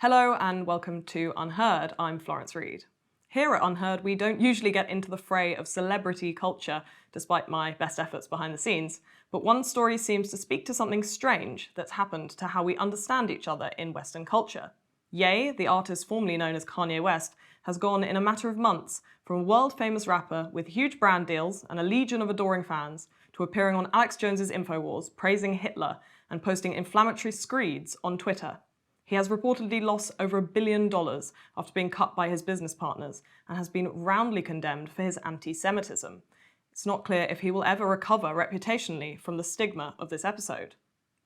Hello and welcome to UnHerd. I'm Florence Reed. Here at UnHerd, we don't usually get into the fray of celebrity culture, despite my best efforts behind the scenes, but one story seems to speak to something strange that's happened to how we understand each other in Western culture. Ye, the artist formerly known as Kanye West, has gone in a matter of months from a world-famous rapper with huge brand deals and a legion of adoring fans to appearing on Alex Jones's InfoWars, praising Hitler and posting inflammatory screeds on Twitter. He has reportedly lost over $1 billion after being cut by his business partners and has been roundly condemned for his anti-Semitism. It's not clear if he will ever recover reputationally from the stigma of this episode.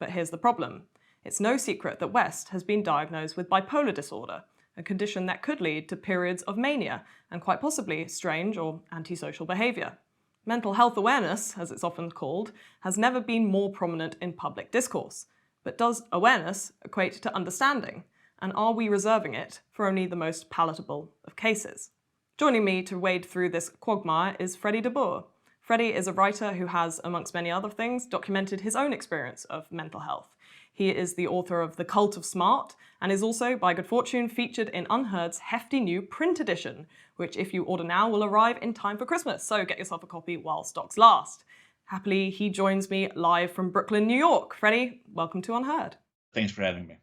But here's the problem. It's no secret that West has been diagnosed with bipolar disorder, a condition that could lead to periods of mania and quite possibly strange or antisocial behaviour. Mental health awareness, as it's often called, has never been more prominent in public discourse. But does awareness equate to understanding? And are we reserving it for only the most palatable of cases? Joining me to wade through this quagmire is Freddie deBoer. Freddie is a writer who has, amongst many other things, documented his own experience of mental health. He is the author of The Cult of Smart and is also, by good fortune, featured in UnHerd's hefty new print edition, which if you order now will arrive in time for Christmas, so get yourself a copy while stocks last. Happily, he joins me live from Brooklyn, New York. Freddie, welcome to UnHerd. Thanks for having me.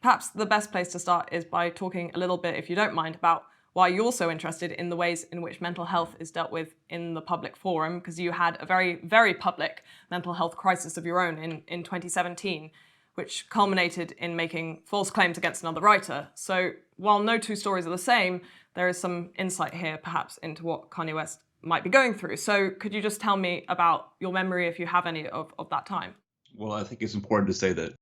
Perhaps the best place to start is by talking a little bit, if you don't mind, about why you're so interested in the ways in which mental health is dealt with in the public forum, because you had a very, very public mental health crisis of your own in 2017, which culminated in making false claims against another writer. So while no two stories are the same, there is some insight here, perhaps, into what Kanye West might be going through. So could you just tell me about your memory, if you have any, of that time? Well, I think it's important to say that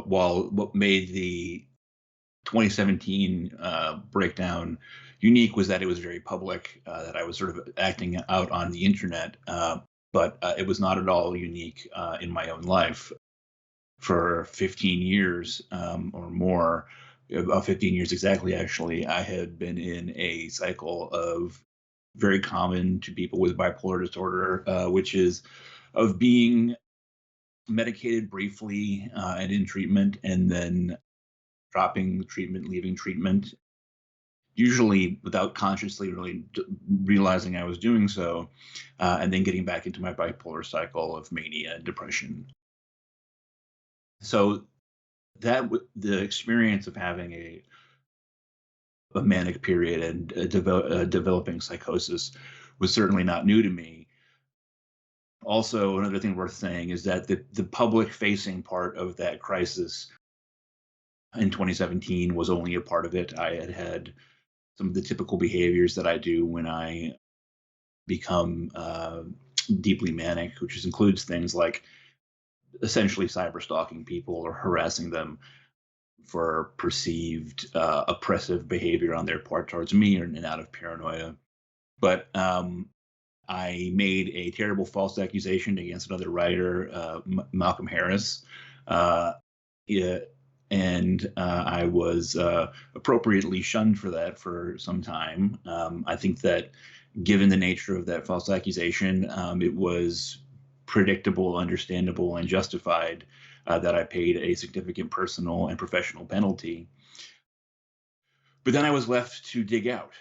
while what made the 2017 breakdown unique was that it was very public, that I was sort of acting out on the internet, but it was not at all unique in my own life. For 15 years or more, about 15 years exactly, actually, I had been in a cycle of very common to people with bipolar disorder, which is of being medicated briefly and in treatment, and then dropping treatment, leaving treatment, usually without consciously really realizing I was doing so, and then getting back into my bipolar cycle of mania and depression. So the experience of having a manic period and developing psychosis was certainly not new to me. Also, another thing worth saying is that the public-facing part of that crisis in 2017 was only a part of it. I had some of the typical behaviors that I do when I become deeply manic, which includes things like essentially cyber stalking people or harassing them for perceived oppressive behavior on their part towards me and out of paranoia. But I made a terrible false accusation against another writer, Malcolm Harris. Yeah, and I was appropriately shunned for that for some time. I think that given the nature of that false accusation, it was predictable, understandable, and justified that I paid a significant personal and professional penalty. But then I was left to dig out.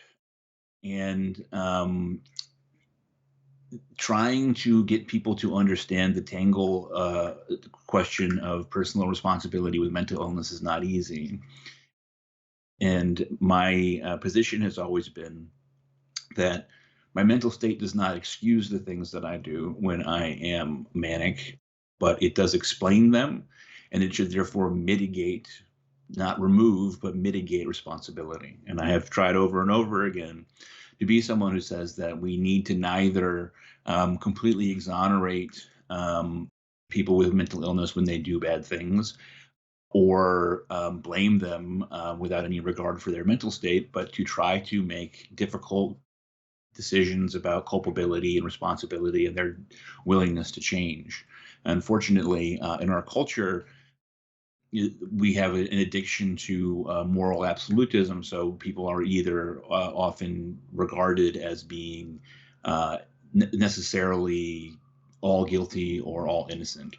And trying to get people to understand the tangle question of personal responsibility with mental illness is not easy. And my position has always been that my mental state does not excuse the things that I do when I am manic, but it does explain them, and it should therefore mitigate, not remove, but mitigate responsibility. And I have tried over and over again to be someone who says that we need to neither completely exonerate people with mental illness when they do bad things, or blame them without any regard for their mental state, but to try to make difficult decisions about culpability and responsibility and their willingness to change. Unfortunately, in our culture, we have an addiction to moral absolutism. So people are either often regarded as being necessarily all guilty or all innocent.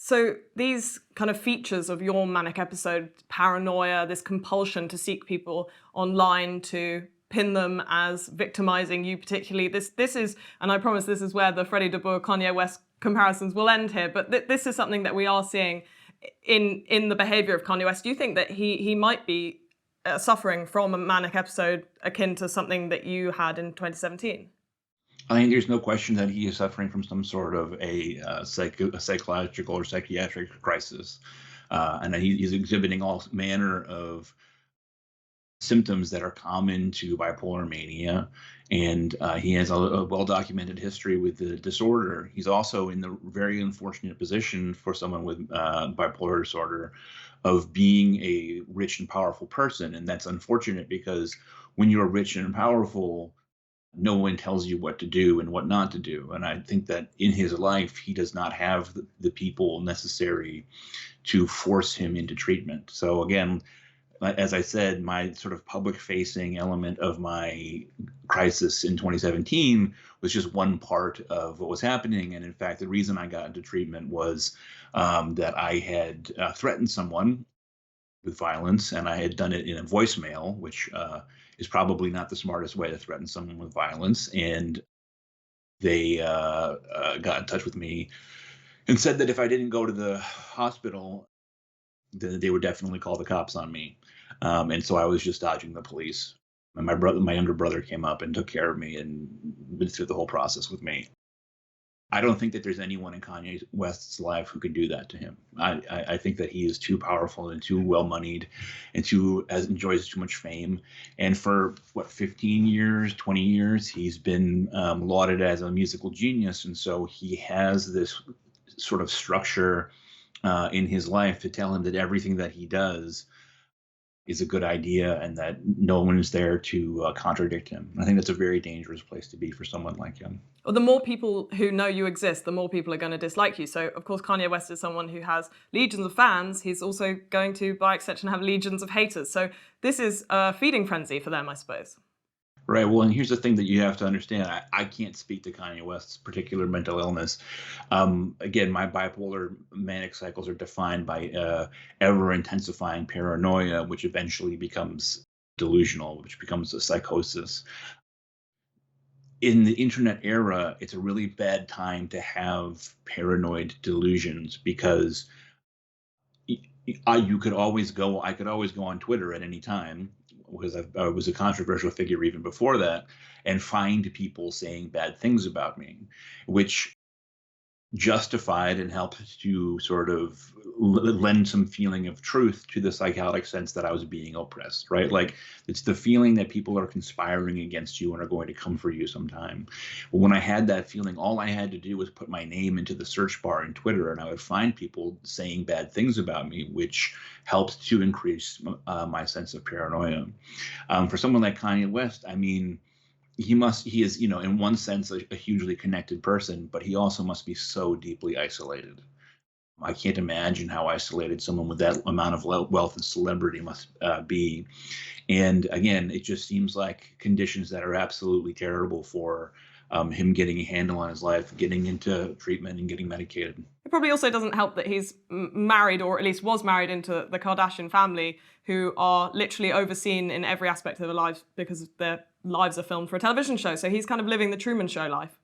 So these kind of features of your manic episode, paranoia, this compulsion to seek people online to pin them as victimizing you particularly, this is, and I promise this is where the Freddie deBoer Kanye West comparisons will end here, but this is something that we are seeing in the behavior of Kanye West. Do you think that he might be suffering from a manic episode akin to something that you had in 2017? I think there's no question that he is suffering from some sort of a psychological or psychiatric crisis, and that he's exhibiting all manner of symptoms that are common to bipolar mania. And he has a well-documented history with the disorder. He's also in the very unfortunate position for someone with bipolar disorder of being a rich and powerful person. And that's unfortunate because when you're rich and powerful, no one tells you what to do and what not to do. And I think that in his life, he does not have the people necessary to force him into treatment. So again, as I said, my sort of public facing element of my crisis in 2017 was just one part of what was happening. And in fact, the reason I got into treatment was that I had threatened someone with violence, and I had done it in a voicemail, which is probably not the smartest way to threaten someone with violence. And they got in touch with me and said that if I didn't go to the hospital, they would definitely call the cops on me. And so I was just dodging the police. And my younger brother came up and took care of me and went through the whole process with me. I don't think that there's anyone in Kanye West's life who could do that to him. I think that he is too powerful and too well-moneyed and enjoys too much fame. And for 15 years, 20 years, he's been lauded as a musical genius. And so he has this sort of structure in his life to tell him that everything that he does is a good idea and that no one is there to contradict him. I think that's a very dangerous place to be for someone like him. Well, the more people who know you exist, the more people are going to dislike you. So, of course, Kanye West is someone who has legions of fans. He's also going to, by extension, have legions of haters. So this is a feeding frenzy for them, I suppose. Right. Well, and here's the thing that you have to understand. I can't speak to Kanye West's particular mental illness. Again, my bipolar manic cycles are defined by ever-intensifying paranoia, which eventually becomes delusional, which becomes a psychosis. In the internet era, it's a really bad time to have paranoid delusions because I could always go on Twitter at any time because I was a controversial figure even before that, and find people saying bad things about me, which justified and helped to sort of lend some feeling of truth to the psychotic sense that I was being oppressed, right? Like it's the feeling that people are conspiring against you and are going to come for you sometime. Well, when I had that feeling, all I had to do was put my name into the search bar in Twitter and I would find people saying bad things about me, which helped to increase my sense of paranoia. For someone like Kanye West, I mean, he is, in one sense, a hugely connected person, but he also must be so deeply isolated. I can't imagine how isolated someone with that amount of wealth and celebrity must be. And again, it just seems like conditions that are absolutely terrible for him getting a handle on his life, getting into treatment and getting medicated. It probably also doesn't help that he's married, or at least was married into the Kardashian family, who are literally overseen in every aspect of their lives because their lives are filmed for a television show. So he's kind of living the Truman Show life.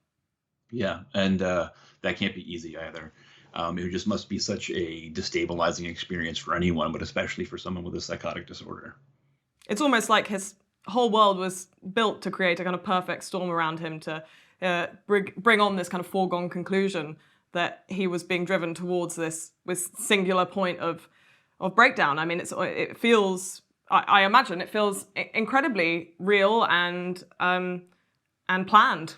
Yeah, and that can't be easy either. It just must be such a destabilizing experience for anyone, but especially for someone with a psychotic disorder. It's almost like his whole world was built to create a kind of perfect storm around him to bring on this kind of foregone conclusion that he was being driven towards this singular point of breakdown. I mean, it feels, I imagine, it feels incredibly real and planned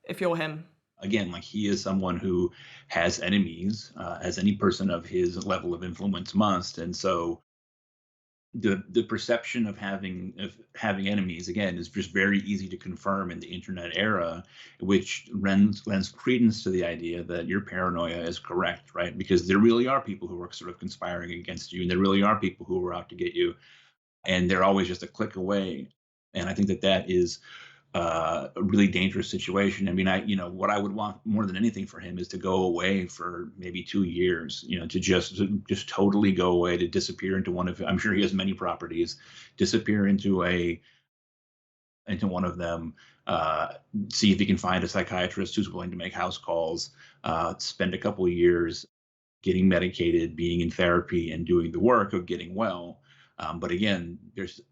if you're him. Again, like he is someone who has enemies, as any person of his level of influence must, and so the perception of having enemies, again, is just very easy to confirm in the internet era, which lends credence to the idea that your paranoia is correct, right? Because there really are people who are sort of conspiring against you, and there really are people who are out to get you, and they're always just a click away. And I think that is a really dangerous situation. I mean, what I would want more than anything for him is to go away for maybe 2 years, to just totally go away, to disappear into one of, I'm sure he has many properties, disappear into one of them, uh, see if he can find a psychiatrist who's willing to make house calls, spend a couple of years getting medicated, being in therapy, and doing the work of getting well. But again,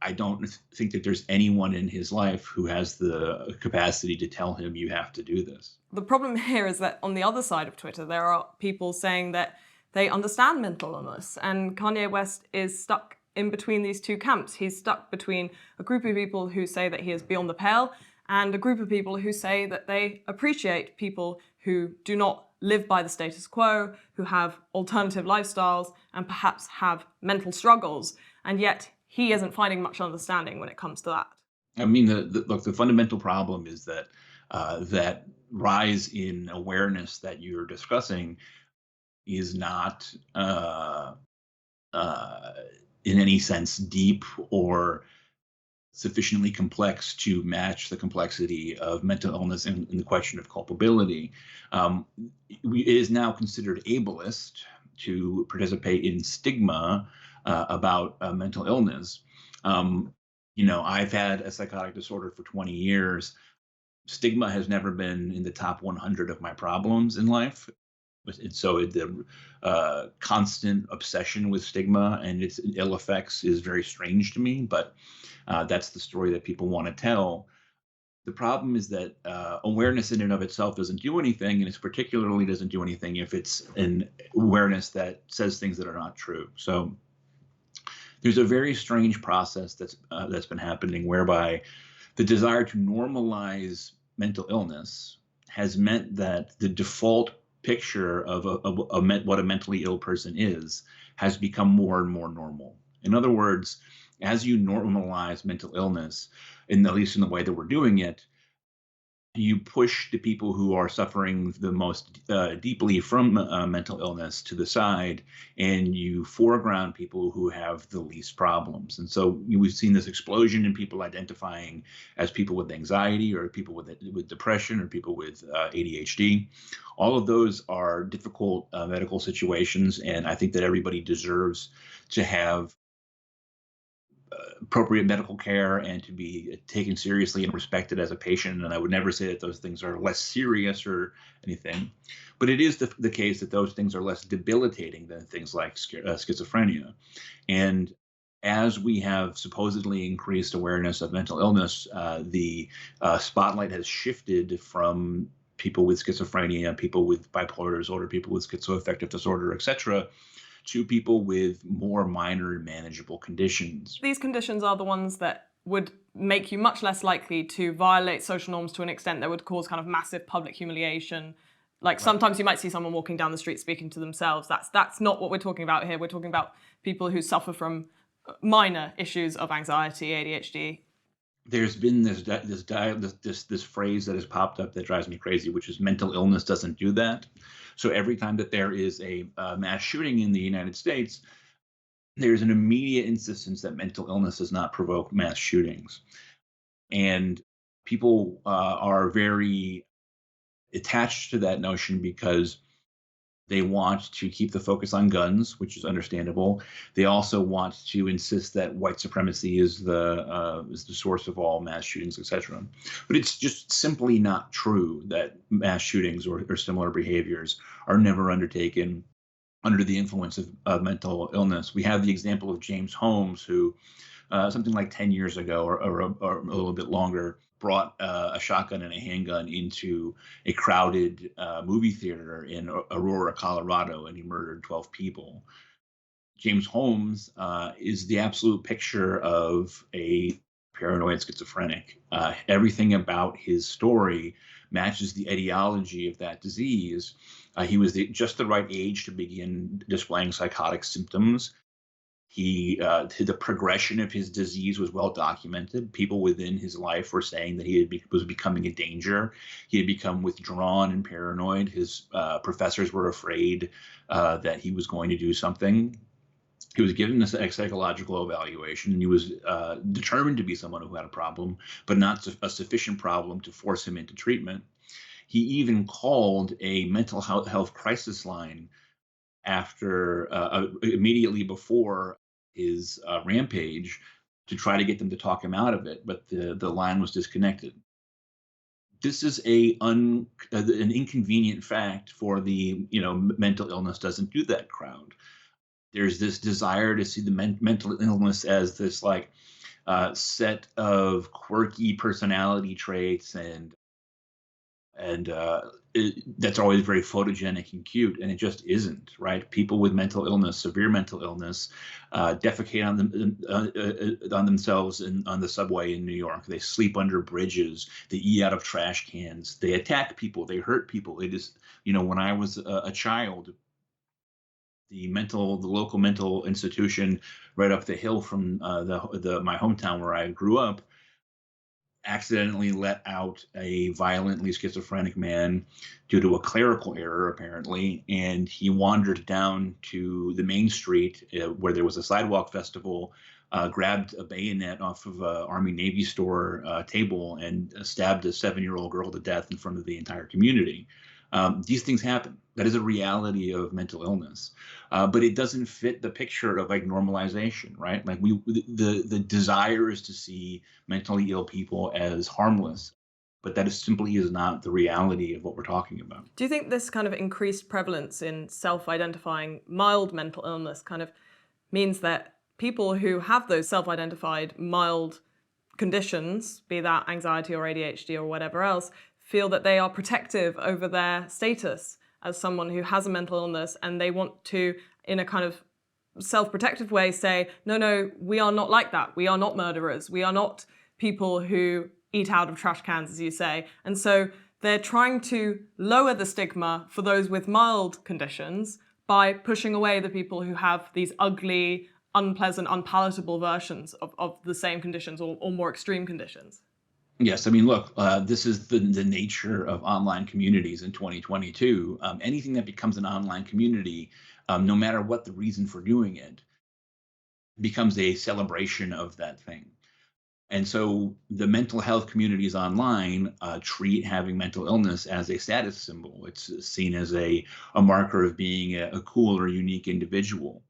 I don't think that there's anyone in his life who has the capacity to tell him you have to do this. The problem here is that on the other side of Twitter, there are people saying that they understand mental illness, and Kanye West is stuck in between these two camps. He's stuck between a group of people who say that he is beyond the pale and a group of people who say that they appreciate people who do not live by the status quo, who have alternative lifestyles and perhaps have mental struggles. And yet he isn't finding much understanding when it comes to that. I mean, look, the fundamental problem is that that rise in awareness that you're discussing is not uh, in any sense deep or sufficiently complex to match the complexity of mental illness in the question of culpability. It is now considered ableist to participate in stigma about mental illness. I've had a psychotic disorder for 20 years. Stigma has never been in the top 100 of my problems in life. And so the constant obsession with stigma and its ill effects is very strange to me, but that's the story that people want to tell. The problem is that awareness in and of itself doesn't do anything, and it particularly doesn't do anything if it's an awareness that says things that are not true. So there's a very strange process that's been happening whereby the desire to normalize mental illness has meant that the default picture of what a mentally ill person is has become more and more normal. In other words, as you normalize mental illness, at least in the way that we're doing it, you push the people who are suffering the most deeply from mental illness to the side, and you foreground people who have the least problems. And so we've seen this explosion in people identifying as people with anxiety or people with depression or people with ADHD. All of those are difficult medical situations, and I think that everybody deserves to have appropriate medical care and to be taken seriously and respected as a patient. And I would never say that those things are less serious or anything, but it is the case that those things are less debilitating than things like schizophrenia. And as we have supposedly increased awareness of mental illness, the spotlight has shifted from people with schizophrenia, people with bipolar disorder, people with schizoaffective disorder, etc., to people with more minor manageable conditions. These conditions are the ones that would make you much less likely to violate social norms to an extent that would cause kind of massive public humiliation. Like sometimes you might see someone walking down the street speaking to themselves. That's not what we're talking about here. We're talking about people who suffer from minor issues of anxiety, ADHD. There's been this phrase that has popped up that drives me crazy, which is mental illness doesn't do that. So every time that there is a mass shooting in the United States, there's an immediate insistence that mental illness does not provoke mass shootings. And people are very attached to that notion because they want to keep the focus on guns, which is understandable. They also want to insist that white supremacy is the source of all mass shootings, etc. But it's just simply not true that mass shootings or similar behaviors are never undertaken under the influence of mental illness. We have the example of James Holmes, who something like 10 years ago or a little bit longer, brought a shotgun and a handgun into a crowded movie theater in Aurora, Colorado, and he murdered 12 people. James Holmes is the absolute picture of a paranoid schizophrenic. Everything about his story matches the etiology of that disease. He was just the right age to begin displaying psychotic symptoms. The progression of his disease was well documented. People within his life were saying that he was becoming a danger. He had become withdrawn and paranoid. His professors were afraid that he was going to do something. He was given a psychological evaluation, and he was determined to be someone who had a problem, but not a sufficient problem to force him into treatment. He even called a mental health crisis line after immediately before his rampage to try to get them to talk him out of it, but the line was disconnected. This is an inconvenient fact for the mental illness doesn't do that crowd. There's this desire to see the mental illness as this like set of quirky personality traits and that's always very photogenic and cute, and it just isn't, right? People with mental illness, severe mental illness, defecate on themselves on the subway in New York. They sleep under bridges. They eat out of trash cans. They attack people. They hurt people. It is, when I was a child, the local mental institution right up the hill from my hometown where I grew up accidentally let out a violently schizophrenic man due to a clerical error, apparently, and he wandered down to the main street where there was a sidewalk festival, grabbed a bayonet off of an Army-Navy store table and stabbed a 7-year-old girl to death in front of the entire community. These things happen. That is a reality of mental illness, but it doesn't fit the picture of like normalization, right? Like the desire is to see mentally ill people as harmless, but that simply is not the reality of what we're talking about. Do you think this kind of increased prevalence in self-identifying mild mental illness kind of means that people who have those self-identified mild conditions, be that anxiety or ADHD or whatever else, feel that they are protective over their status as someone who has a mental illness, and they want to, in a kind of self-protective way, say, no, we are not like that. We are not murderers. We are not people who eat out of trash cans, as you say. And so they're trying to lower the stigma for those with mild conditions by pushing away the people who have these ugly, unpleasant, unpalatable versions of the same conditions or more extreme conditions. Yes, I mean, look, this is the nature of online communities in 2022. Anything that becomes an online community, no matter what the reason for doing it, becomes a celebration of that thing. And so the mental health communities online treat having mental illness as a status symbol. It's seen as a marker of being a cool or unique individual.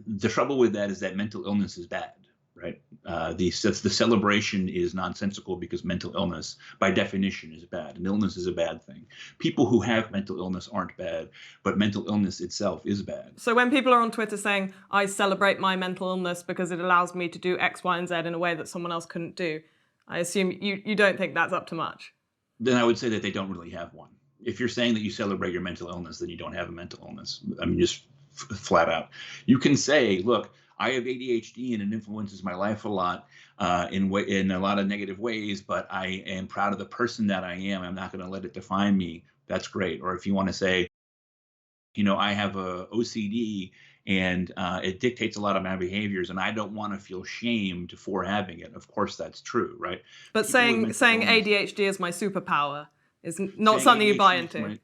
The trouble with that is that mental illness is bad. Right. The celebration is nonsensical because mental illness, by definition, is bad. And illness is a bad thing. People who have mental illness aren't bad, but mental illness itself is bad. So when people are on Twitter saying, I celebrate my mental illness because it allows me to do X, Y, and Z in a way that someone else couldn't do, I assume you don't think that's up to much. Then I would say that they don't really have one. If you're saying that you celebrate your mental illness, then you don't have a mental illness. I mean, just flat out. You can say, look, I have ADHD and it influences my life a lot in a lot of negative ways, but I am proud of the person that I am. I'm not going to let it define me. That's great. Or if you want to say, I have a OCD and it dictates a lot of my behaviors and I don't want to feel shamed for having it. Of course, that's true, right? But saying ADHD is my superpower is not something you buy into.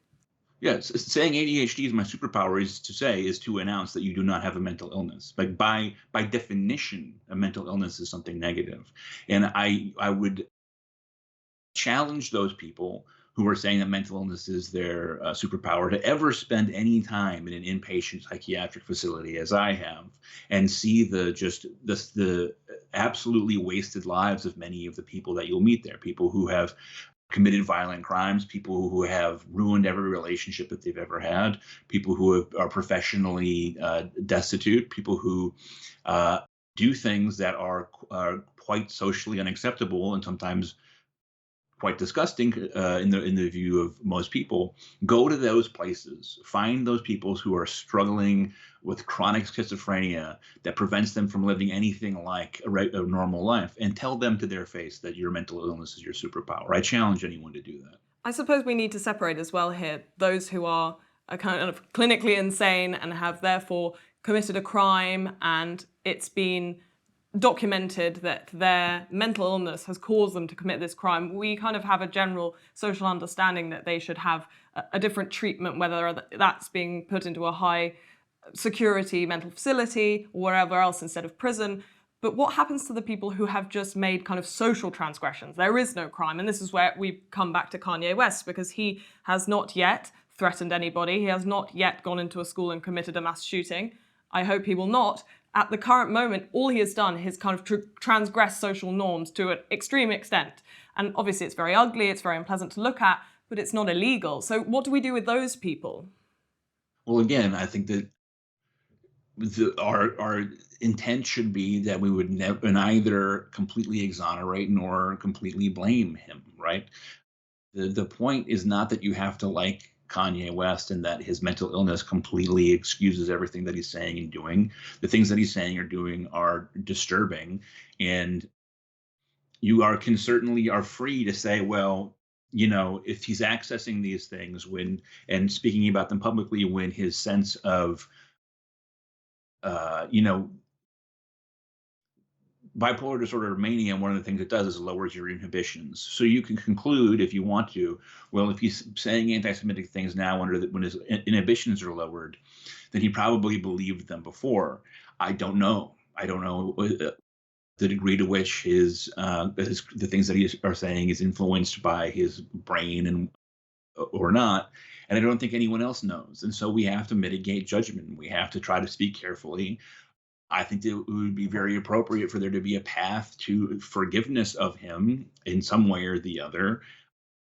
Yes, saying ADHD is my superpower is to announce that you do not have a mental illness. Like by definition, a mental illness is something negative. And I would challenge those people who are saying that mental illness is their superpower to ever spend any time in an inpatient psychiatric facility, as I have, and see the absolutely wasted lives of many of the people that you'll meet there. People who have committed violent crimes, people who have ruined every relationship that they've ever had, people who are professionally destitute, people who do things that are quite socially unacceptable and sometimes quite disgusting in the view of most people. Go to those places, find those people who are struggling with chronic schizophrenia that prevents them from living anything like a normal life, and tell them to their face that your mental illness is your superpower. I challenge anyone to do that. I suppose we need to separate as well here those who are kind of clinically insane and have therefore committed a crime, and it's been documented that their mental illness has caused them to commit this crime. We kind of have a general social understanding that they should have a different treatment, whether that's being put into a high security mental facility or wherever else instead of prison. But what happens to the people who have just made kind of social transgressions? There is no crime. And this is where we come back to Kanye West, because he has not yet threatened anybody. He has not yet gone into a school and committed a mass shooting. I hope he will not. At the current moment, all he has done is kind of transgress social norms to an extreme extent. And obviously it's very ugly, it's very unpleasant to look at, but it's not illegal. So what do we do with those people? Well, again, I think that our intent should be that we would neither completely exonerate nor completely blame him, right? The point is not that you have to like Kanye West and that his mental illness completely excuses everything that he's saying and doing. The things that he's saying or doing are disturbing, and can certainly are free to say, well, if he's accessing these things and speaking about them publicly, when his sense of uh, you know, bipolar disorder or mania, one of the things it does is it lowers your inhibitions. So you can conclude, if you want to, well, if he's saying anti-Semitic things now when his inhibitions are lowered, then he probably believed them before. I don't know. I don't know the degree to which the things that he are saying is influenced by his brain and or not. And I don't think anyone else knows. And so we have to mitigate judgment. We have to try to speak carefully. I think that it would be very appropriate for there to be a path to forgiveness of him in some way or the other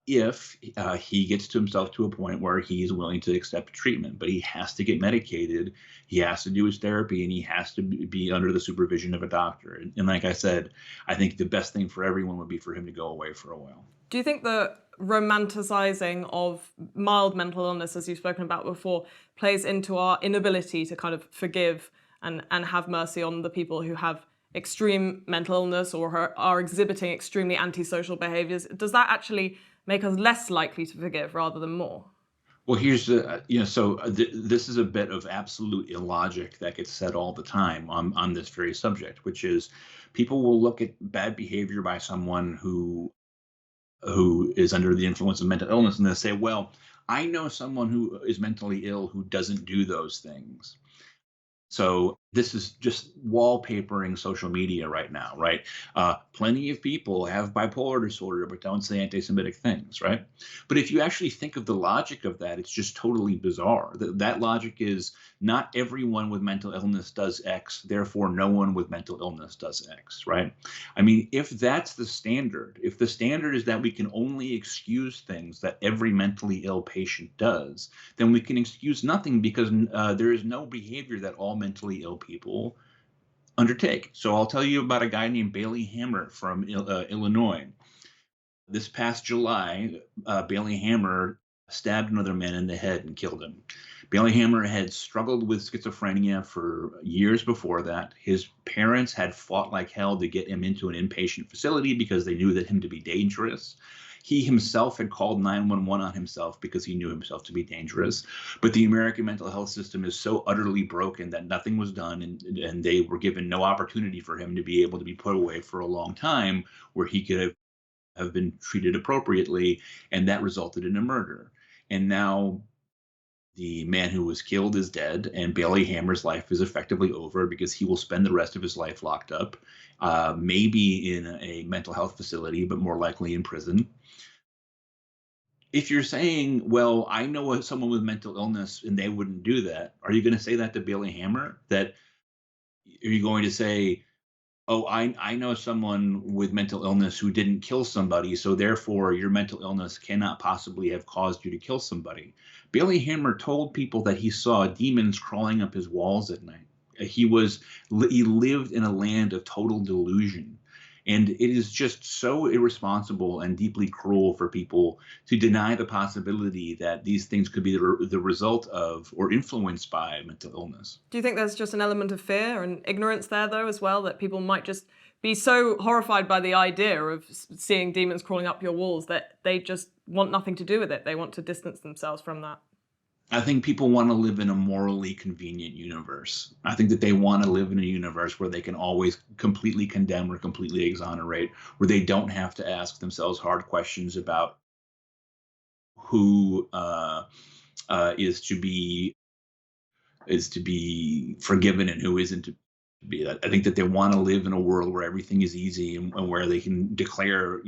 if he gets to himself to a point where he's willing to accept treatment. But he has to get medicated, he has to do his therapy, and he has to be under the supervision of a doctor. And like I said, I think the best thing for everyone would be for him to go away for a while. Do you think the romanticizing of mild mental illness, as you've spoken about before, plays into our inability to kind of forgive and have mercy on the people who have extreme mental illness or are exhibiting extremely antisocial behaviors? Does that actually make us less likely to forgive rather than more? Well, here's this is a bit of absolute illogic that gets said all the time on this very subject, which is people will look at bad behavior by someone who is under the influence of mental illness, and they say, well, I know someone who is mentally ill who doesn't do those things. So this is just wallpapering social media right now, right? Plenty of people have bipolar disorder, but don't say anti-Semitic things, right? But if you actually think of the logic of that, it's just totally bizarre. That logic is not everyone with mental illness does X, therefore no one with mental illness does X, right? I mean, if that's the standard, if the standard is that we can only excuse things that every mentally ill patient does, then we can excuse nothing, because there is no behavior that all mentally ill people undertake. So I'll tell you about a guy named Bailey Hammer from Illinois. This past July, Bailey Hammer stabbed another man in the head and killed him. Bailey Hammer had struggled with schizophrenia for years before that. His parents had fought like hell to get him into an inpatient facility because they knew that him to be dangerous. He himself had called 911 on himself because he knew himself to be dangerous. But the American mental health system is so utterly broken that nothing was done, and they were given no opportunity for him to be able to be put away for a long time where he could have been treated appropriately, and that resulted in a murder. And now the man who was killed is dead, and Bailey Hammer's life is effectively over because he will spend the rest of his life locked up, maybe in a mental health facility, but more likely in prison. If you're saying, well, I know someone with mental illness and they wouldn't do that, are you going to say that to Bailey Hammer? Are you going to say, oh, I know someone with mental illness who didn't kill somebody, so therefore your mental illness cannot possibly have caused you to kill somebody? Bailey Hammer told people that he saw demons crawling up his walls at night. He lived in a land of total delusion. And it is just so irresponsible and deeply cruel for people to deny the possibility that these things could be the result of or influenced by mental illness. Do you think there's just an element of fear and ignorance there, though, as well, that people might just be so horrified by the idea of seeing demons crawling up your walls that they just want nothing to do with it? They want to distance themselves from that. I think people want to live in a morally convenient universe. I think that they want to live in a universe where they can always completely condemn or completely exonerate, where they don't have to ask themselves hard questions about who is to be is to be forgiven and who isn't to be. I think that they want to live in a world where everything is easy and where they can declare,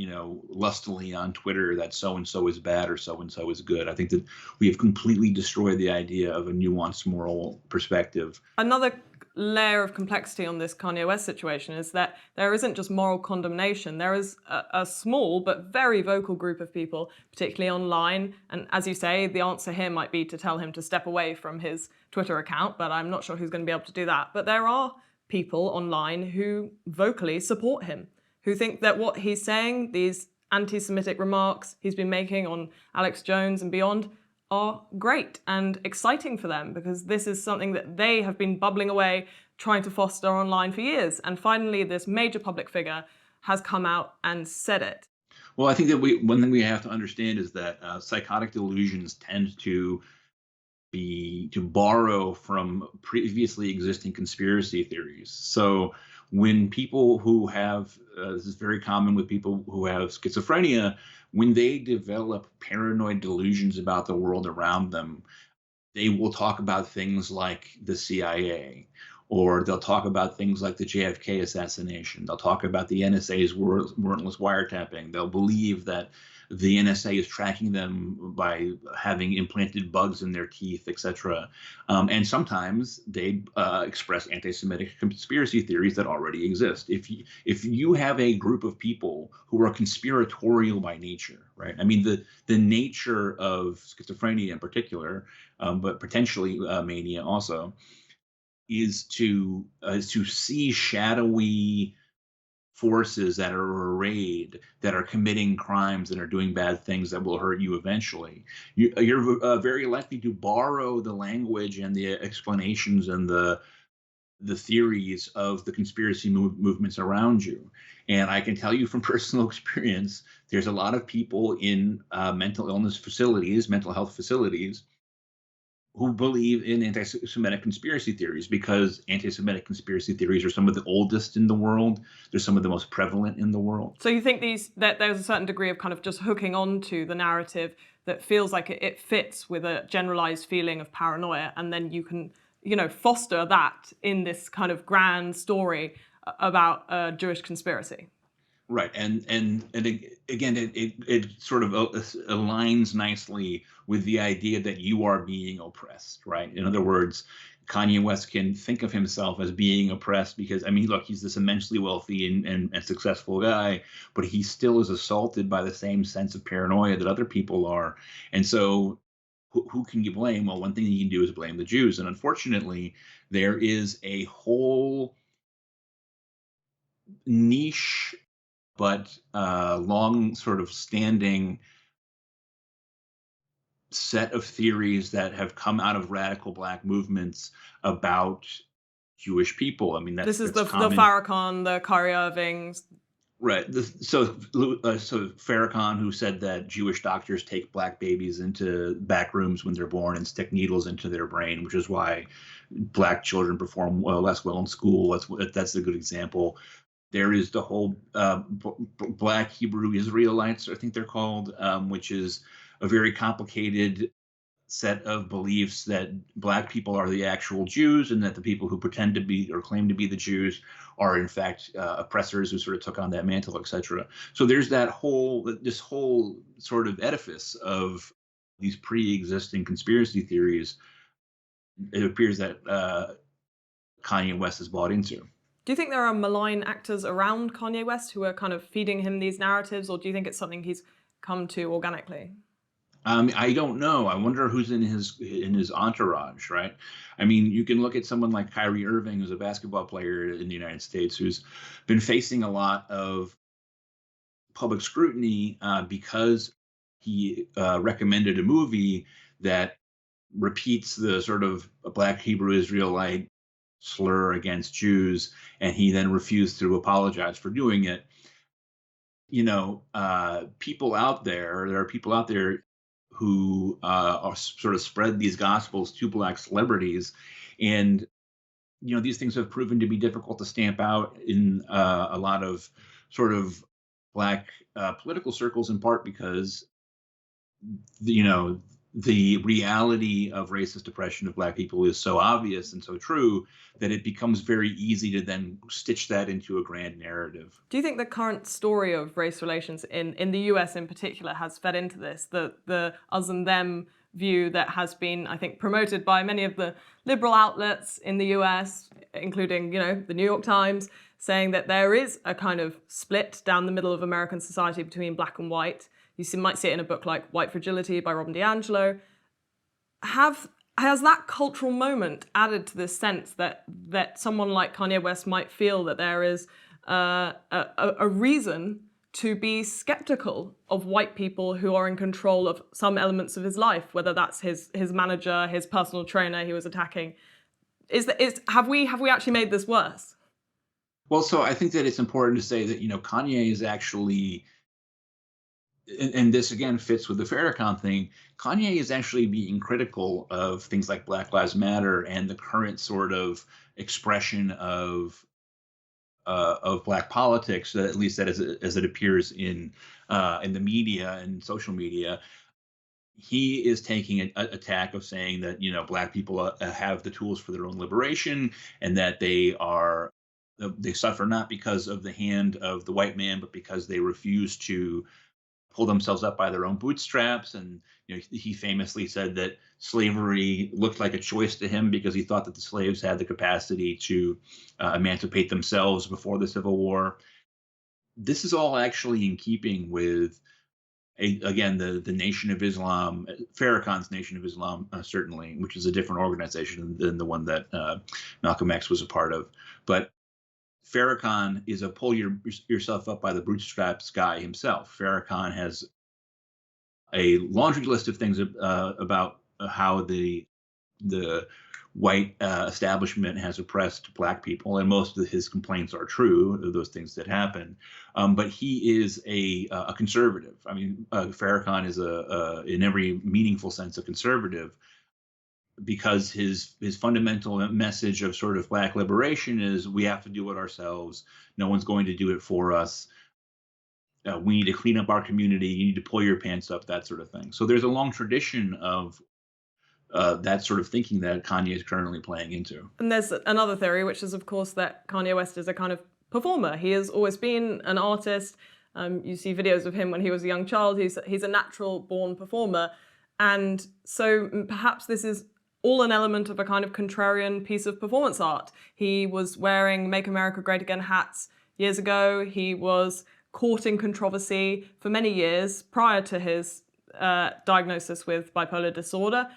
lustily on Twitter that so and so is bad or so and so is good. I think that we have completely destroyed the idea of a nuanced moral perspective. Another layer of complexity on this Kanye West situation is that there isn't just moral condemnation. There is a small but very vocal group of people, particularly online. And as you say, the answer here might be to tell him to step away from his Twitter account, but I'm not sure who's going to be able to do that. But there are people online who vocally support him, who think that what he's saying, these anti-Semitic remarks he's been making on Alex Jones and beyond, are great and exciting for them, because this is something that they have been bubbling away trying to foster online for years. And finally, this major public figure has come out and said it. Well, I think that one thing we have to understand is that psychotic delusions tend to borrow from previously existing conspiracy theories. So when people who have this is very common with people who have schizophrenia, when they develop paranoid delusions about the world around them, they will talk about things like the CIA, or they'll talk about things like the JFK assassination. They'll talk about the NSA's warrantless wiretapping. They'll believe that the NSA is tracking them by having implanted bugs in their teeth, etc. And sometimes they express anti-Semitic conspiracy theories that already exist. If you have a group of people who are conspiratorial by nature, right? I mean, the nature of schizophrenia in particular, but potentially mania also, is to see shadowy forces that are arrayed, that are committing crimes and are doing bad things that will hurt you eventually. You're very likely to borrow the language and the explanations and the theories of the conspiracy movements around you. And I can tell you from personal experience, there's a lot of people in mental illness facilities, mental health facilities, who believe in anti-Semitic conspiracy theories, because anti-Semitic conspiracy theories are some of the oldest in the world. They're some of the most prevalent in the world. So you think that there's a certain degree of kind of just hooking on to the narrative that feels like it fits with a generalized feeling of paranoia, and then you can, foster that in this kind of grand story about a Jewish conspiracy. Right, and again, it sort of aligns nicely with the idea that you are being oppressed, right? In other words, Kanye West can think of himself as being oppressed because, I mean, look, he's this immensely wealthy and successful guy, but he still is assaulted by the same sense of paranoia that other people are. And so who can you blame? Well, one thing you can do is blame the Jews. And unfortunately, there is a whole niche but long sort of standing set of theories that have come out of radical Black movements about Jewish people. I mean, this is the common. Farrakhan, the Kyrie Irvings. Right. So Farrakhan, who said that Jewish doctors take Black babies into back rooms when they're born and stick needles into their brain, which is why Black children perform less well in school. That's a good example. There is the whole Black Hebrew Israelites, I think they're called, which is a very complicated set of beliefs that Black people are the actual Jews, and that the people who pretend to be or claim to be the Jews are in fact oppressors who sort of took on that mantle, etc. So there's this whole sort of edifice of these pre-existing conspiracy theories. It appears that Kanye West is bought into. Do you think there are malign actors around Kanye West who are kind of feeding him these narratives, or do you think it's something he's come to organically? I don't know. I wonder who's in his entourage, right? I mean, you can look at someone like Kyrie Irving, who's a basketball player in the United States, who's been facing a lot of public scrutiny because he recommended a movie that repeats the sort of Black Hebrew Israelite slur against Jews, and he then refused to apologize for doing it. There are people out there who are sort of spread these gospels to Black celebrities, and these things have proven to be difficult to stamp out in a lot of sort of Black political circles, in part because the reality of racist oppression of Black people is so obvious and so true that it becomes very easy to then stitch that into a grand narrative. Do you think the current story of race relations in the US in particular has fed into this? The us and them view that has been, I think, promoted by many of the liberal outlets in the US, including, the New York Times, saying that there is a kind of split down the middle of American society between black and white. Might see it in a book like White Fragility by Robin DiAngelo. Has that cultural moment added to this sense that someone like Kanye West might feel that there is a reason to be skeptical of white people who are in control of some elements of his life, whether that's his manager, his personal trainer he was attacking? Have we actually made this worse? Well, so I think that it's important to say that, Kanye is actually, and this again fits with the Farrakhan thing. Kanye is actually being critical of things like Black Lives Matter and the current sort of expression of Black politics, at least that as it appears in the media and social media. He is taking an attack of saying that Black people have the tools for their own liberation, and that they suffer not because of the hand of the white man, but because they refuse to pull themselves up by their own bootstraps. And he famously said that slavery looked like a choice to him because he thought that the slaves had the capacity to emancipate themselves before the Civil War. This is all actually in keeping with, again, the Nation of Islam, Farrakhan's Nation of Islam, certainly, which is a different organization than the one that Malcolm X was a part of. But Farrakhan is a pull yourself up by the bootstraps guy himself. Farrakhan has a laundry list of things about how the white establishment has oppressed Black people, and most of his complaints are true, those things that happen. But he is a conservative. I mean, Farrakhan is in every meaningful sense, a conservative, because his fundamental message of sort of Black liberation is we have to do it ourselves. No one's going to do it for us. We need to clean up our community. You need to pull your pants up, that sort of thing. So there's a long tradition of that sort of thinking that Kanye is currently playing into. And there's another theory, which is, of course, that Kanye West is a kind of performer. He has always been an artist. You see videos of him when he was a young child. He's a natural-born performer. And so perhaps this is all an element of a kind of contrarian piece of performance art. He was wearing Make America Great Again hats years ago. He was courting controversy for many years prior to his diagnosis with bipolar disorder.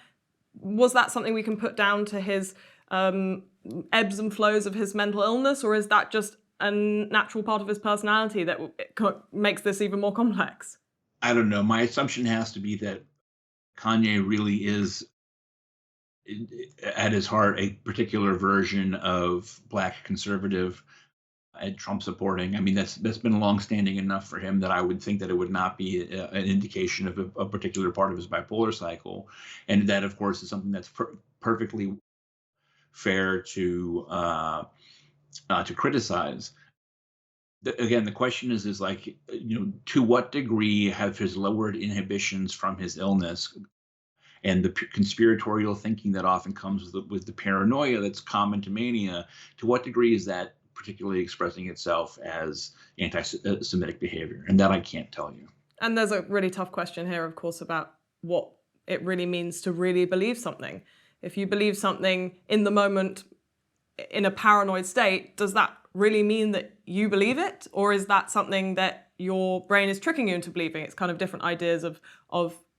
Was that something we can put down to his ebbs and flows of his mental illness, or is that just a natural part of his personality that makes this even more complex? I don't know. My assumption has to be that Kanye really is, at his heart, a particular version of Black conservative and Trump supporting. I mean, that's been longstanding enough for him that I would think that it would not be an indication of a particular part of his bipolar cycle. And that, of course, is something that's perfectly fair to criticize. Again, the question is like, to what degree have his lowered inhibitions from his illness and the conspiratorial thinking that often comes with the paranoia that's common to mania, to what degree is that particularly expressing itself as anti-Semitic behavior? And that I can't tell you. And there's a really tough question here, of course, about what it really means to really believe something. If you believe something in the moment in a paranoid state, does that really mean that you believe it? Or is that something that your brain is tricking you into believing? It's kind of different ideas of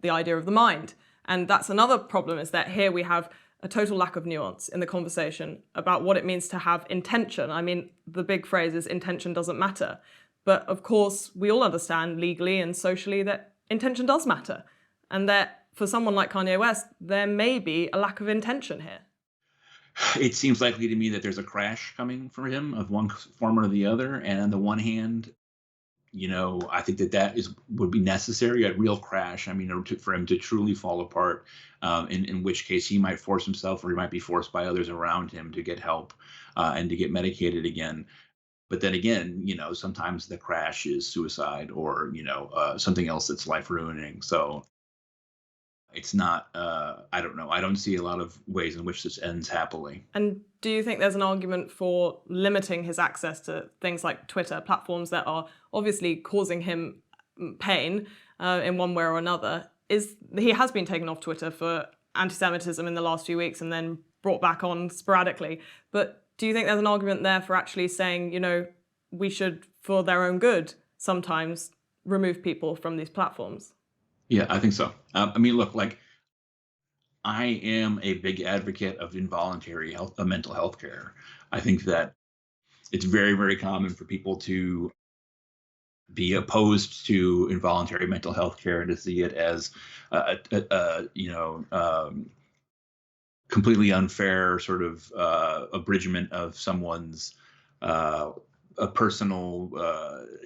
the idea of the mind. And that's another problem, is that here we have a total lack of nuance in the conversation about what it means to have intention. I mean, the big phrase is intention doesn't matter. But of course, we all understand legally and socially that intention does matter. And that for someone like Kanye West, there may be a lack of intention here. It seems likely to me that there's a crash coming for him of one form or the other. And on the one hand, I think that would be necessary, a real crash. I mean, for him to truly fall apart, in which case he might force himself, or he might be forced by others around him to get help and to get medicated again. But then again, sometimes the crash is suicide or, something else that's life ruining. So It's not, I don't know. I don't see a lot of ways in which this ends happily. And do you think there's an argument for limiting his access to things like Twitter, platforms that are obviously causing him pain in one way or another? He has been taken off Twitter for anti-Semitism in the last few weeks and then brought back on sporadically. But do you think there's an argument there for actually saying, we should, for their own good, sometimes remove people from these platforms? Yeah, I think so. I mean, look, like I am a big advocate of involuntary mental health care. I think that it's very, very common for people to be opposed to involuntary mental health care and to see it as completely unfair sort of abridgment of someone's uh, a personal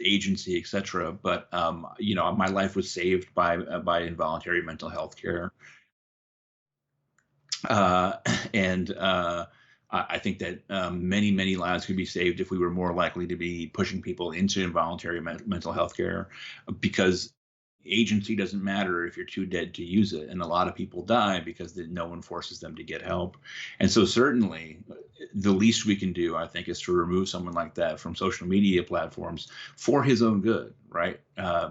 agency, etc. But my life was saved by involuntary mental health care, uh, and I think that many lives could be saved if we were more likely to be pushing people into involuntary mental health care, because agency doesn't matter if you're too dead to use it, and a lot of people die because no one forces them to get help. And so certainly the least we can do, I think, is to remove someone like that from social media platforms for his own good, right?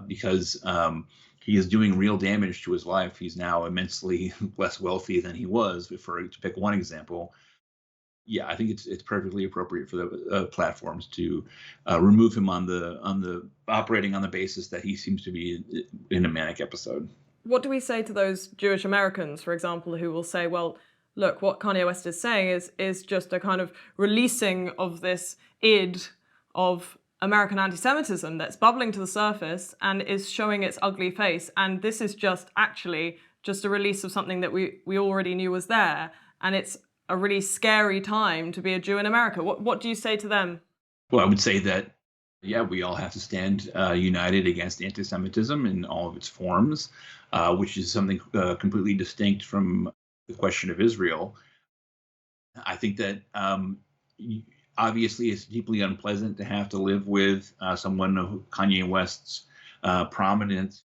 Because he is doing real damage to his life. He's now immensely less wealthy than he was, to pick one example. Yeah, I think it's perfectly appropriate for the platforms to remove him on the operating on the basis that he seems to be in a manic episode. What do we say to those Jewish Americans, for example, who will say, well, look, what Kanye West is saying is just a kind of releasing of this id of American anti-Semitism that's bubbling to the surface and is showing its ugly face. And this is just actually just a release of something that we already knew was there. And it's a really scary time to be a Jew in America. What do you say to them? Well, I would say that, yeah, we all have to stand united against anti-Semitism in all of its forms, which is something completely distinct from the question of Israel. I think that obviously it's deeply unpleasant to have to live with someone of Kanye West's prominence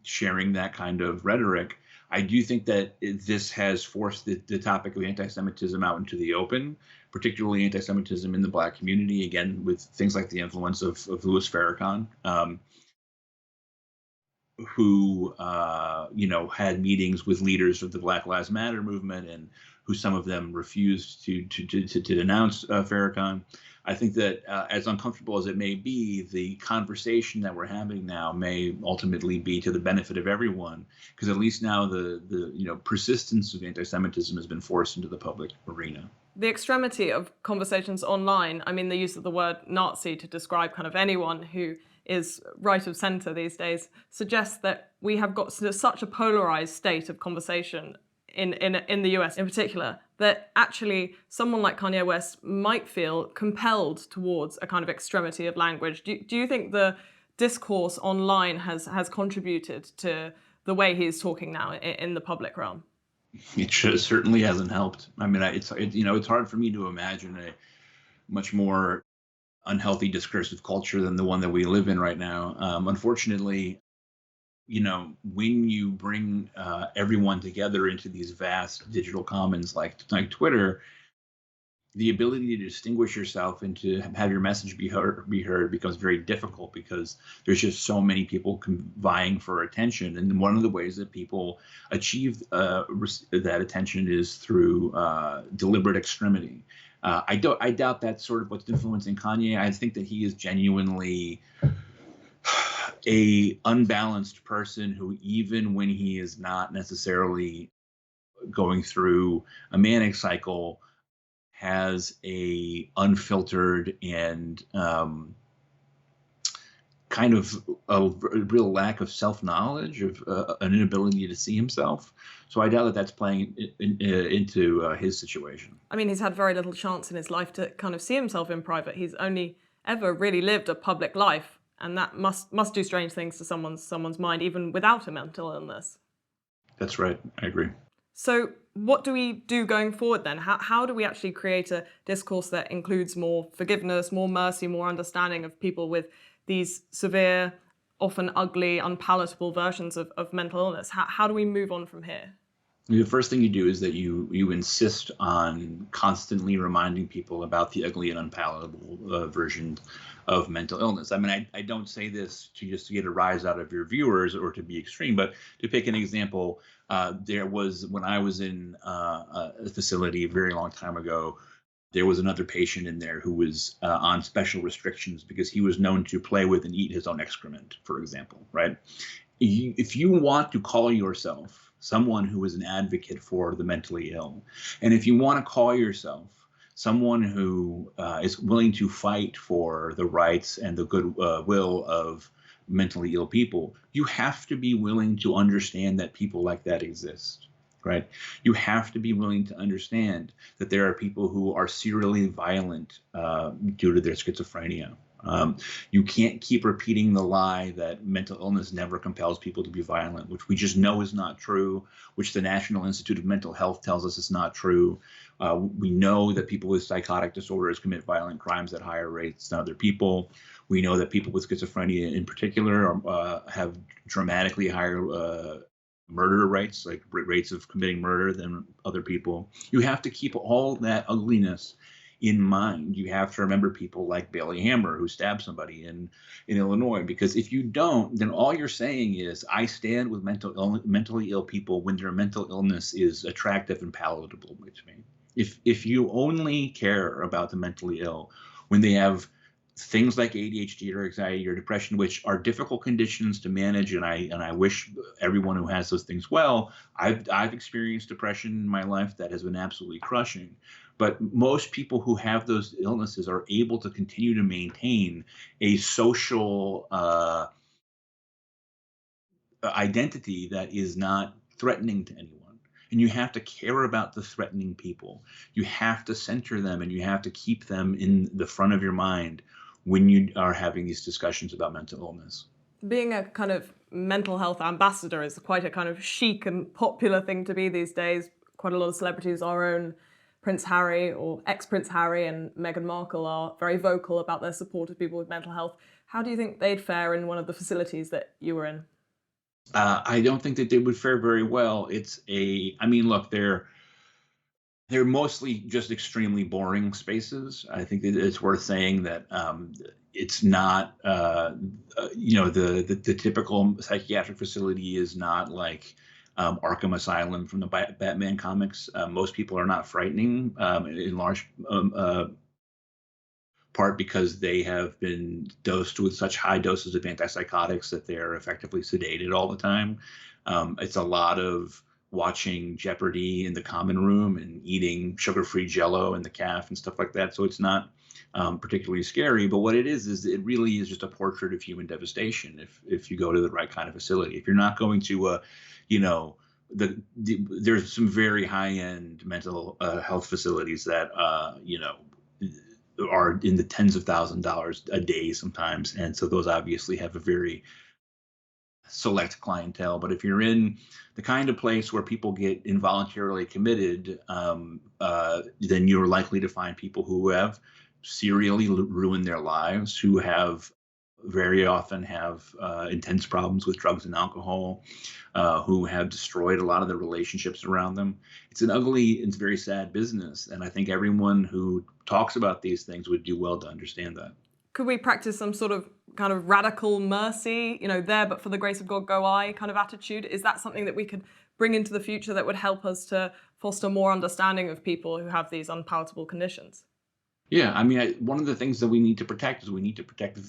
sharing that kind of rhetoric. I do think that this has forced the topic of anti-Semitism out into the open, particularly anti-Semitism in the Black community, again, with things like the influence of Louis Farrakhan, who, had meetings with leaders of the Black Lives Matter movement, and who some of them refused to denounce Farrakhan. I think that as uncomfortable as it may be, the conversation that we're having now may ultimately be to the benefit of everyone, because at least now the persistence of anti-Semitism has been forced into the public arena. The extremity of conversations online, I mean, the use of the word Nazi to describe kind of anyone who is right of centre these days, suggests that we have got such a polarised state of conversation in the US in particular, that actually someone like Kanye West might feel compelled towards a kind of extremity of language. Do you think the discourse online has contributed to the way he's talking now in the public realm? It certainly hasn't helped. I mean, it's hard for me to imagine a much more unhealthy discursive culture than the one that we live in right now. Unfortunately, when you bring everyone together into these vast digital commons like Twitter, the ability to distinguish yourself and to have your message be heard becomes very difficult, because there's just so many people vying for attention. And one of the ways that people achieve that attention is through deliberate extremity. I doubt that's sort of what's influencing Kanye. I think that he is genuinely a unbalanced person who, even when he is not necessarily going through a manic cycle, has a unfiltered and kind of a real lack of self-knowledge, of an inability to see himself. So I doubt that that's playing into his situation. I mean, he's had very little chance in his life to kind of see himself in private. He's only ever really lived a public life, and that must do strange things to someone's mind, even without a mental illness. That's right. I agree. So what do we do going forward then? How do we actually create a discourse that includes more forgiveness, more mercy, more understanding of people with these severe often ugly, unpalatable versions of mental illness. How do we move on from here? The first thing you do is that you insist on constantly reminding people about the ugly and unpalatable version of mental illness. I mean, I don't say this to just get a rise out of your viewers or to be extreme, but to pick an example, there was when I was in a facility a very long time ago. There was another patient in there who was on special restrictions because he was known to play with and eat his own excrement, for example, right? If you want to call yourself someone who is an advocate for the mentally ill, and if you want to call yourself someone who is willing to fight for the rights and the good will of mentally ill people, you have to be willing to understand that people like that exist. Right? You have to be willing to understand that there are people who are serially violent due to their schizophrenia. You can't keep repeating the lie that mental illness never compels people to be violent, which we just know is not true, which the National Institute of Mental Health tells us is not true. We know that people with psychotic disorders commit violent crimes at higher rates than other people. We know that people with schizophrenia in particular have dramatically higher murder rates, like rates of committing murder than other people. You have to keep all that ugliness in mind. You have to remember people like Bailey Hammer, who stabbed somebody in Illinois, because if you don't, then all you're saying is, I stand with mentally ill people when their mental illness is attractive and palatable to me. If you only care about the mentally ill when they have things like ADHD or anxiety or depression, which are difficult conditions to manage, and I wish everyone who has those things well. I've experienced depression in my life that has been absolutely crushing. But most people who have those illnesses are able to continue to maintain a social identity that is not threatening to anyone. And you have to care about the threatening people. You have to center them, and you have to keep them in the front of your mind when you are having these discussions about mental illness. Being a kind of mental health ambassador is quite a kind of chic and popular thing to be these days. Quite a lot of celebrities, our own Prince Harry or ex-Prince Harry and Meghan Markle, are very vocal about their support of people with mental health. How do you think they'd fare in one of the facilities that you were in? I don't think that they would fare very well. I mean, look, they're mostly just extremely boring spaces. I think that it's worth saying that it's not, the typical psychiatric facility is not like Arkham Asylum from the Batman comics. Most people are not frightening in large part because they have been dosed with such high doses of antipsychotics that they're effectively sedated all the time. It's a lot of watching Jeopardy in the common room and eating sugar-free Jello in the calf and stuff like that. So it's not particularly scary. But what it is it really is just a portrait of human devastation. If you go to the right kind of facility, if you're not going to, there's some very high-end mental health facilities that, are in the tens of $1,000s a day sometimes. And so those obviously have a very select clientele. But if you're in the kind of place where people get involuntarily committed, then you're likely to find people who have serially ruined their lives, who have very often have intense problems with drugs and alcohol, who have destroyed a lot of the relationships around them. It's an ugly, it's very sad business. And I think everyone who talks about these things would do well to understand that. Could we practice some sort of kind of radical mercy, there, but for the grace of God go I kind of attitude? Is that something that we could bring into the future that would help us to foster more understanding of people who have these unpalatable conditions? Yeah, I mean, one of the things that we need to protect is we need to protect the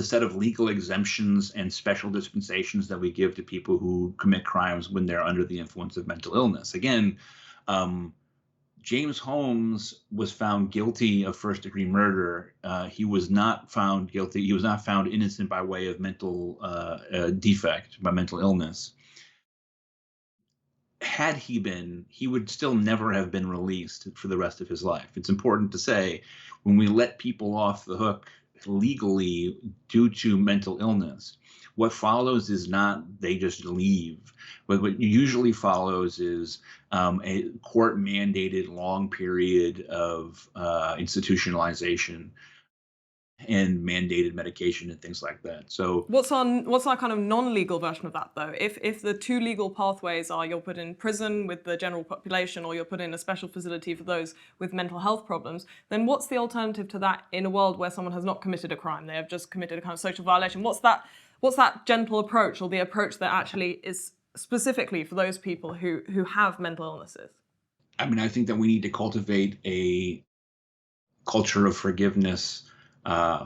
set of legal exemptions and special dispensations that we give to people who commit crimes when they're under the influence of mental illness. Again, James Holmes was found guilty of first-degree murder. He was not found guilty. He was not found innocent by way of mental defect, by mental illness. Had he been, he would still never have been released for the rest of his life. It's important to say, when we let people off the hook legally due to mental illness, what follows is not they just leave, but what usually follows is a court-mandated long period of institutionalization. and mandated medication and things like that. So What's our kind of non-legal version of that, though? If the two legal pathways are you're put in prison with the general population or you're put in a special facility for those with mental health problems, then what's the alternative to that in a world where someone has not committed a crime? They have just committed a kind of social violation. What's that gentle approach, or the approach that actually is specifically for those people who have mental illnesses? I mean, I think that we need to cultivate a culture of forgiveness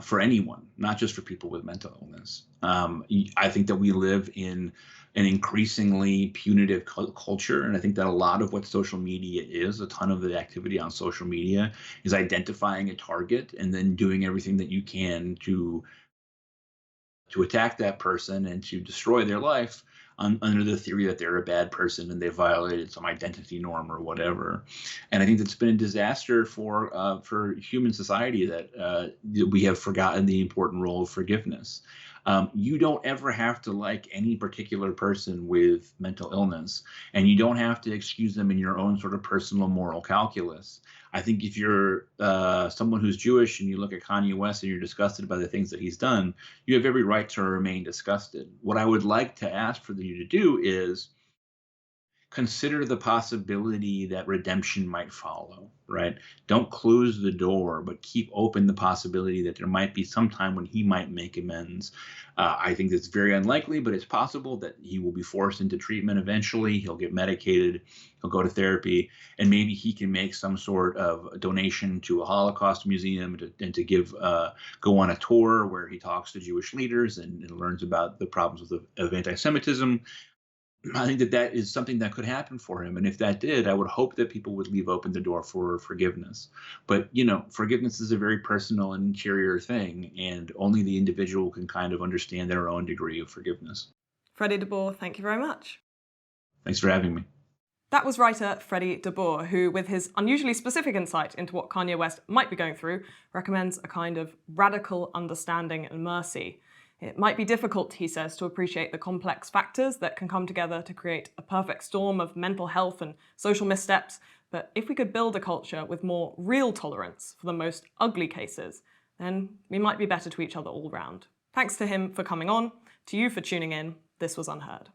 for anyone, not just for people with mental illness. I think that we live in an increasingly punitive culture, and I think that a lot of what social media is, a ton of the activity on social media, is identifying a target and then doing everything that you can to attack that person and to destroy their life under the theory that they're a bad person and they violated some identity norm or whatever. And I think that's been a disaster for human society, that we have forgotten the important role of forgiveness. You don't ever have to like any particular person with mental illness, and you don't have to excuse them in your own sort of personal moral calculus. I think if you're someone who's Jewish and you look at Kanye West and you're disgusted by the things that he's done, you have every right to remain disgusted. What I would like to ask for you to do is consider the possibility that redemption might follow, right? Don't close the door, but keep open the possibility that there might be some time when he might make amends. I think that's very unlikely, but it's possible that he will be forced into treatment eventually. He'll get medicated, he'll go to therapy, and maybe he can make some sort of donation to a Holocaust museum and to give go on a tour where he talks to Jewish leaders and learns about the problems of anti-Semitism. I think that that is something that could happen for him. And if that did, I would hope that people would leave open the door for forgiveness. But, forgiveness is a very personal and interior thing, and only the individual can kind of understand their own degree of forgiveness. Freddie deBoer, thank you very much. Thanks for having me. That was writer Freddie deBoer, who, with his unusually specific insight into what Kanye West might be going through, recommends a kind of radical understanding and mercy. It might be difficult, he says, to appreciate the complex factors that can come together to create a perfect storm of mental health and social missteps, but if we could build a culture with more real tolerance for the most ugly cases, then we might be better to each other all round. Thanks to him for coming on, to you for tuning in. This was UnHerd.